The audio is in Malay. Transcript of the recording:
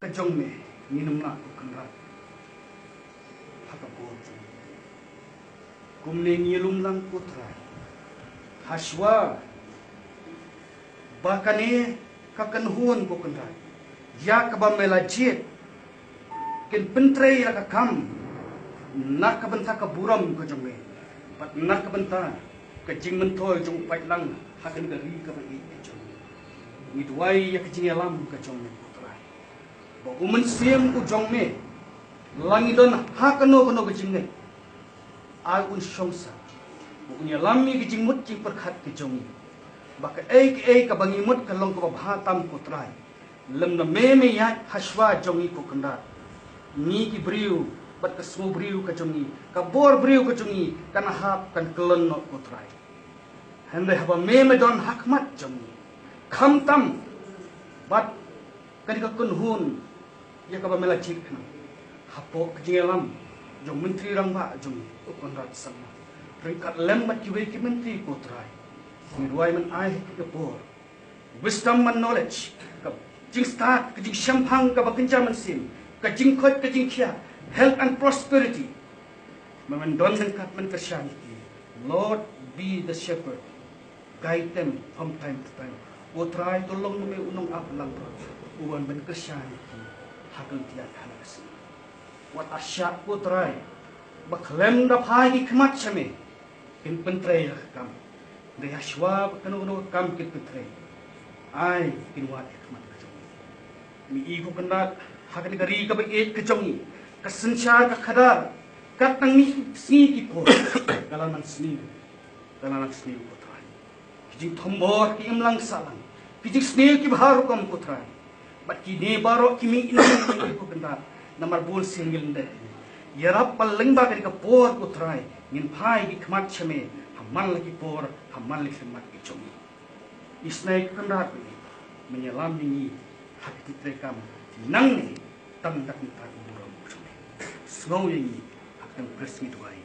kajong me minum na kukandrat hakapot kumne ngilum lang putra haswa bakane kakanhun kukandrat ya kabamela jit kin pentrei la kam nak kabenta ka buram kajong me pat nak kabenta ka jing mentoy jong pai lang hakan gari ka bai kajong midwai ya kajing alam kajong me Bagu mensiam ujong me, langidon hakano kano kejing me, ay un shongsa, bukunya lami kejing mut jing perkat kejong, baka ka bangi mut kalong ka babhatam kutray, lem na me ya haswa jongi ko kanda, ni ki briu, bat kasmo briu kajongi, kabor briu kajongi, kana hap kan kelon not kutray, hande haba me don hakmat jongi, kam tam, bat kadika kunhun. Ya kaba mela cik na hapo kejingelam jong menteri rangba jong ukonrat sama ringkat lembat kiwe ki menteri potrai midwai man ai ke por wisdom and knowledge ka jing start ka jing shampang ka bakenja man sim ka jing khot ka jing khia health and prosperity man don dan kat man kashan Lord be the shepherd guide them from time to time potrai tolong me unong aplang uwan ban kashan hakal tiada halas. Wat asyak putrai, baklem dapai di kemat seme, kin pentrai kam, daya shwa kanu kam kin pentrai, ai kin wat kemat kejong. Mi ibu kendat hakal gari ka baik kejongi, kasensyar ka kadar, katang ni sni ki po, kalaman sni putrai. Kijing tombor ki imlang salang, kijing sni ki baharu kam putrai. Bat kini baru kimi ini ko kenda namar bul single nde yarap paling ba ka por ko try ngin phai ki khmat chame hamman lagi por hamman lagi khmat ki chomi isnai kenda menyelam ni hati trekam nang ni tam dak ta buram chomi snow yang akan presmi tuai